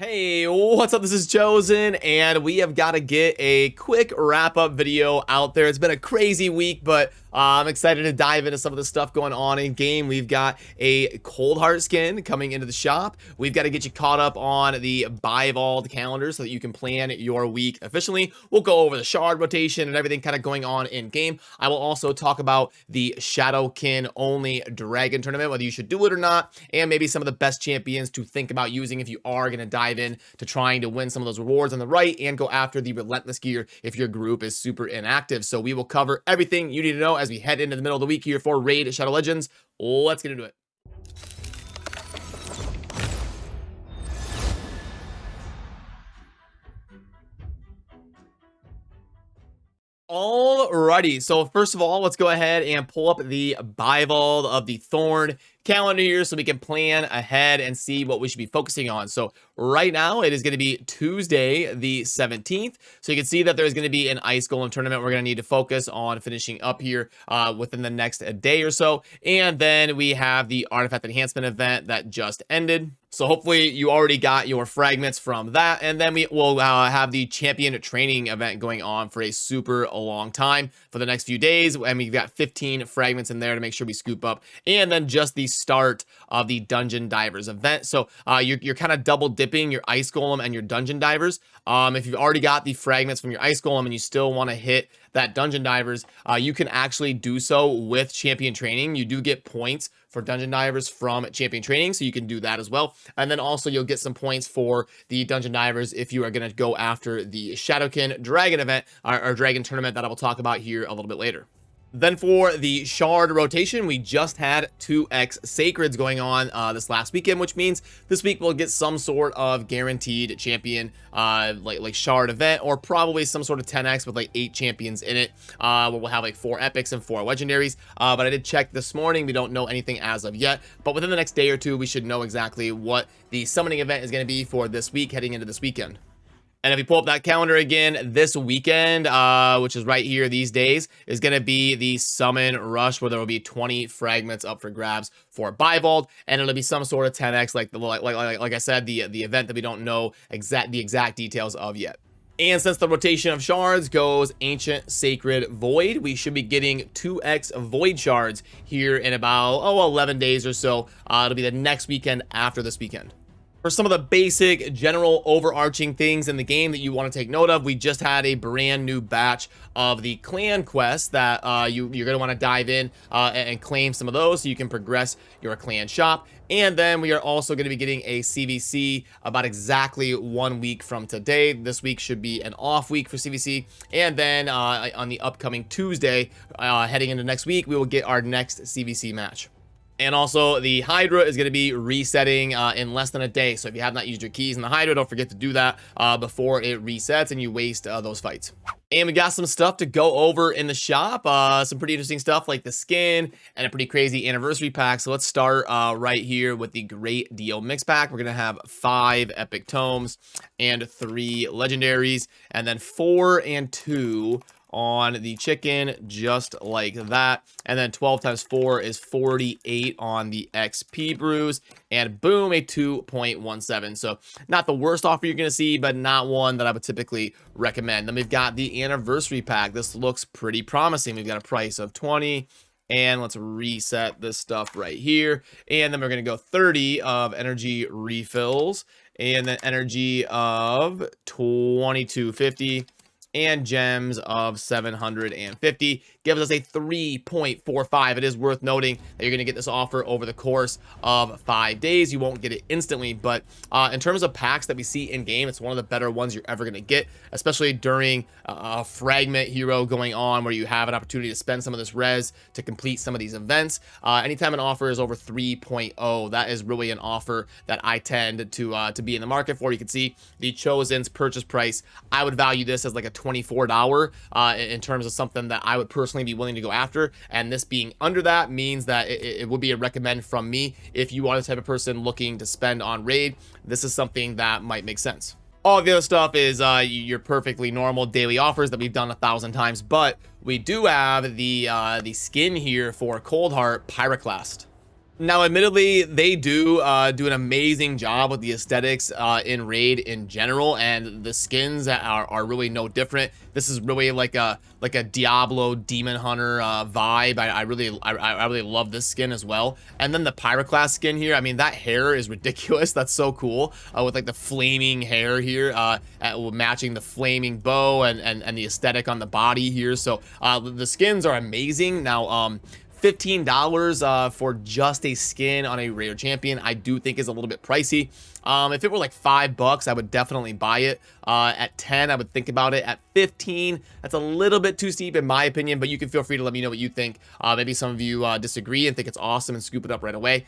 Hey, what's up? This is Chosen, and we have got to get a quick wrap-up video out there. It's been a crazy week, but I'm excited to dive into some of the stuff going on in game. We've got a Cold Heart skin coming into the shop. We've got to get you caught up on the Buy Vault calendar so that you can plan your week efficiently. We'll go over the shard rotation and everything kind of going on in game. I will also talk about the Shadowkin only Dragon tournament, whether you should do it or not, and maybe some of the best champions to think about using if you are going to dive in to trying to win some of those rewards on the right and go after the relentless gear if your group is super inactive. So we will cover everything you need to know as we head into the middle of the week here for Raid Shadow Legends. Let's get into it. Alrighty, so first of all, let's go ahead and pull up the Buy Vault of the Thorn calendar here so we can plan ahead and see what we should be focusing on. So right now it is going to be Tuesday the 17th, so you can see that there's going to be an Ice Golem tournament we're going to need to focus on finishing up here within the next day or so, and then we have the Artifact Enhancement event that just ended. So hopefully you already got your fragments from that, and then we will have the champion training event going on for a super long time for the next few days, and we've got 15 fragments in there to make sure we scoop up, and then just the start of the Dungeon Divers event. So you're kind of double dipping your Ice Golem and your Dungeon Divers. If you've already got the fragments from your Ice Golem and you still want to hit that Dungeon Divers, you can actually do so with champion training. You do get points for Dungeon Divers from champion training, so you can do that as well. And then also you'll get some points for the Dungeon Divers if you are going to go after the Shadowkin Dragon event or Dragon tournament that I will talk about here a little bit later. Then for the shard rotation, we just had 2x Sacreds going on this last weekend, which means this week we'll get some sort of guaranteed champion like shard event, or probably some sort of 10x with like 8 champions in it, where we'll have like 4 epics and 4 legendaries. But I did check this morning, we don't know anything as of yet, but within the next day or two we should know exactly what the summoning event is going to be for this week heading into this weekend. And if you pull up that calendar again, this weekend, which is right here these days, is going to be the Summon Rush, where there will be 20 fragments up for grabs for Buy Vault, and it'll be some sort of 10x, like I said, the event that we don't know the exact details of yet. And since the rotation of shards goes Ancient Sacred Void, we should be getting 2x Void shards here in about 11 days or so. It'll be the next weekend after this weekend. For some of the basic general overarching things in the game that you want to take note of, we just had a brand new batch of the clan quests that you're going to want to dive in and claim some of those so you can progress your clan shop. And then we are also going to be getting a CVC about exactly 1 week from today. This week should be an off week for CVC. And then on the upcoming Tuesday, heading into next week, we will get our next CVC match. And also, the Hydra is going to be resetting in less than a day. So if you have not used your keys in the Hydra, don't forget to do that before it resets and you waste those fights. And we got some stuff to go over in the shop. Some pretty interesting stuff like the skin and a pretty crazy anniversary pack. So let's start right here with the Great Deal Mix Pack. We're going to have 5 Epic Tomes and 3 Legendaries, and then 4 and 2 on the chicken, just like that. And then 12 times 4 is 48 on the XP brews, and boom, a 2.17. So not the worst offer you're gonna see, but not one that I would typically recommend. Then we've got the anniversary pack. This looks pretty promising. We've got a price of 20, and let's reset this stuff right here. And then we're gonna go 30 of energy refills, and then energy of 2250, and gems of 750, gives us a 3.45. It is worth noting that you're going to get this offer over the course of 5 days. You won't get it instantly, but in terms of packs that we see in game, it's one of the better ones you're ever going to get, especially during a fragment hero going on where you have an opportunity to spend some of this res to complete some of these events. Anytime an offer is over 3.0, that is really an offer that I tend to be in the market for. You can see the Chosen's purchase price. I would value this as like a $24 in terms of something that I would personally be willing to go after, and this being under that means that it would be a recommend from me. If you are the type of person looking to spend on raid, this is something that might make sense. All the other stuff is your perfectly normal daily offers that we've done 1,000 times, but we do have the skin here for Cold Heart Pyroclast. Now, admittedly, they do do an amazing job with the aesthetics in Raid in general, and the skins are really no different. This is really like a Diablo Demon Hunter vibe. I really love this skin as well. And then the Pyroclast skin here, I mean, that hair is ridiculous. That's so cool with like the flaming hair here, matching the flaming bow and the aesthetic on the body here. So the skins are amazing. Now, $15 for just a skin on a rare champion, I do think is a little bit pricey. If it were like $5, I would definitely buy it. At 10, I would think about it. At 15, that's a little bit too steep in my opinion, but you can feel free to let me know what you think. Maybe some of you disagree and think it's awesome and scoop it up right away.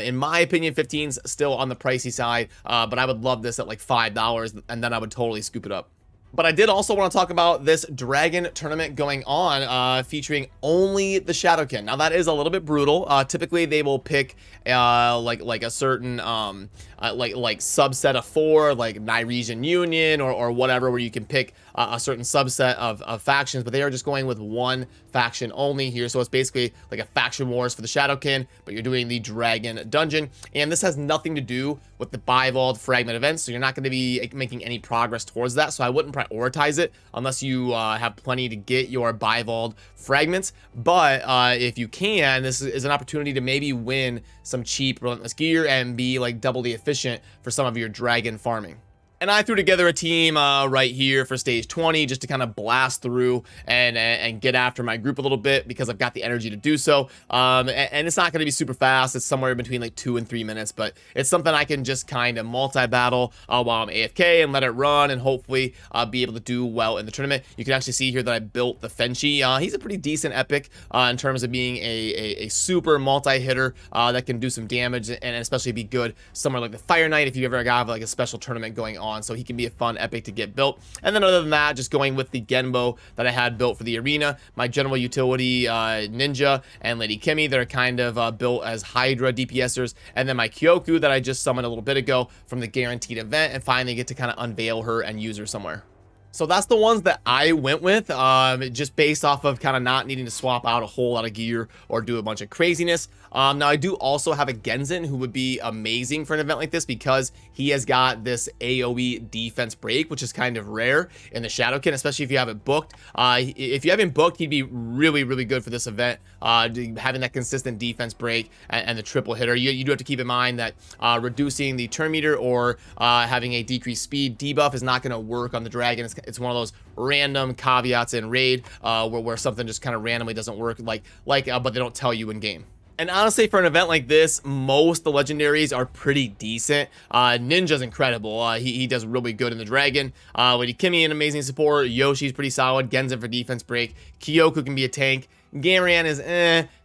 In my opinion, 15's still on the pricey side, but I would love this at like $5, and then I would totally scoop it up. But I did also want to talk about this Dragon tournament going on, featuring only the Shadowkin. Now that is a little bit brutal. Typically they will pick like a certain like subset of 4, like Nyresian Union or whatever, where you can pick a certain subset of factions, but they are just going with one faction only here. So it's basically like a faction wars for the Shadowkin, but you're doing the Dragon dungeon, and this has nothing to do with the Bivald fragment events, so you're not going to be making any progress towards that. So I wouldn't prioritize it unless you have plenty to get your Bivald fragments. But if you can, this is an opportunity to maybe win some cheap Relentless gear and be like doubly efficient for some of your Dragon farming. And I threw together a team right here for stage 20 just to kind of blast through and get after my group a little bit, because I've got the energy to do so. And it's not going to be super fast. It's somewhere between like 2 and 3 minutes, but it's something I can just kind of multi-battle while I'm AFK and let it run and hopefully be able to do well in the tournament. You can actually see here that I built the Fenchi. He's a pretty decent epic in terms of being a super multi-hitter that can do some damage and especially be good somewhere like the Fire Knight if you ever have like a special tournament going on. So he can be a fun epic to get built. And then other than that, just going with the Genbo that I had built for the arena, my general utility Ninja and Lady Kimmy that are kind of built as Hydra DPSers, and then my Kyoku that I just summoned a little bit ago from the guaranteed event, and finally get to kind of unveil her and use her somewhere. So that's the ones that I went with, just based off of kind of not needing to swap out a whole lot of gear or do a bunch of craziness. Now, I do also have a Genzen who would be amazing for an event like this because he has got this AoE defense break, which is kind of rare in the Shadowkin, especially if you have it booked. If you haven't booked, he'd be really, really good for this event, having that consistent defense break and the triple hitter. You do have to keep in mind that reducing the turn meter or having a decreased speed debuff is not going to work on the Dragon. It's one of those random caveats in Raid where something just kind of randomly doesn't work, but they don't tell you in game. And honestly, for an event like this, most the legendaries are pretty decent. Ninja's incredible. He does really good in the Dragon. Lady Kimmy, an amazing support. Yoshi's pretty solid. Genzen for defense break. Kyoku can be a tank. Gamaran is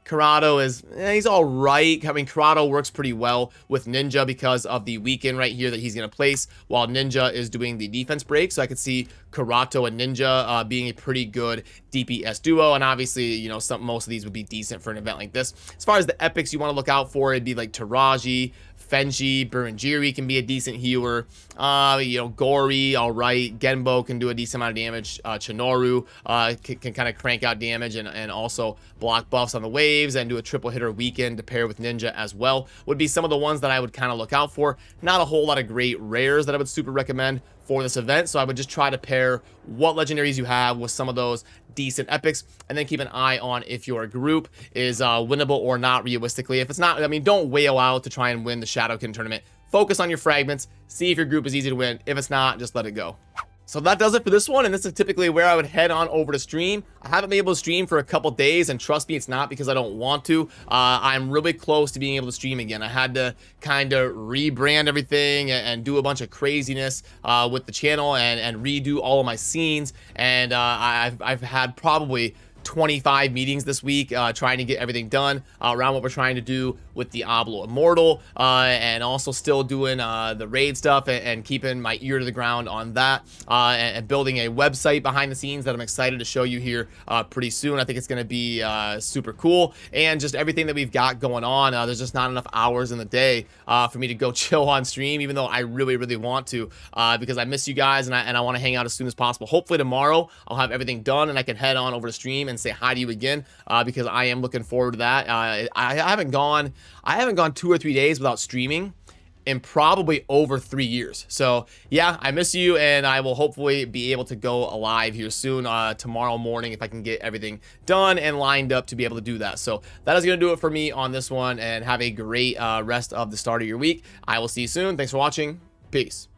Corrado is, he's all right. I mean, Corrado works pretty well with Ninja because of the weekend right here that he's going to place while Ninja is doing the defense break. So I could see Corrado and Ninja being a pretty good DPS duo. And obviously, you know, most of these would be decent for an event like this. As far as the epics you want to look out for, it'd be like Taraji, Fenji, Burunjiri can be a decent healer. You know, Gori, all right. Genbo can do a decent amount of damage. Chinoru can kind of crank out damage and also block buffs on the waves and do a triple hitter weekend to pair with Ninja as well. Would be some of the ones that I would kind of look out for. Not a whole lot of great rares that I would super recommend for this event, so I would just try to pair what legendaries you have with some of those decent epics, and then keep an eye on if your group is winnable or not realistically. If it's not, I mean, don't wail out to try and win the Shadowkin tournament. Focus on your fragments, see if your group is easy to win. If it's not, just let it go. So that does it for this one, and this is typically where I would head on over to stream. I haven't been able to stream for a couple days, and trust me, it's not because I don't want to. I'm really close to being able to stream again. I had to kind of rebrand everything and do a bunch of craziness with the channel and redo all of my scenes, and I've had probably 25 meetings this week trying to get everything done around what we're trying to do with Diablo Immortal, and also still doing the raid stuff and keeping my ear to the ground on that, and building a website behind the scenes that I'm excited to show you here pretty soon. I think it's going to be super cool, and just everything that we've got going on. There's just not enough hours in the day for me to go chill on stream, even though I really, really want to, because I miss you guys and I want to hang out as soon as possible. Hopefully tomorrow I'll have everything done and I can head on over to stream and say hi to you again, because I am looking forward to that. I haven't gone I haven't gone 2 or 3 days without streaming in probably over 3 years. So yeah, I miss you, and I will hopefully be able to go live here soon tomorrow morning if I can get everything done and lined up to be able to do that. So that is going to do it for me on this one, and have a great rest of the start of your week. I will see you soon. Thanks for watching. Peace.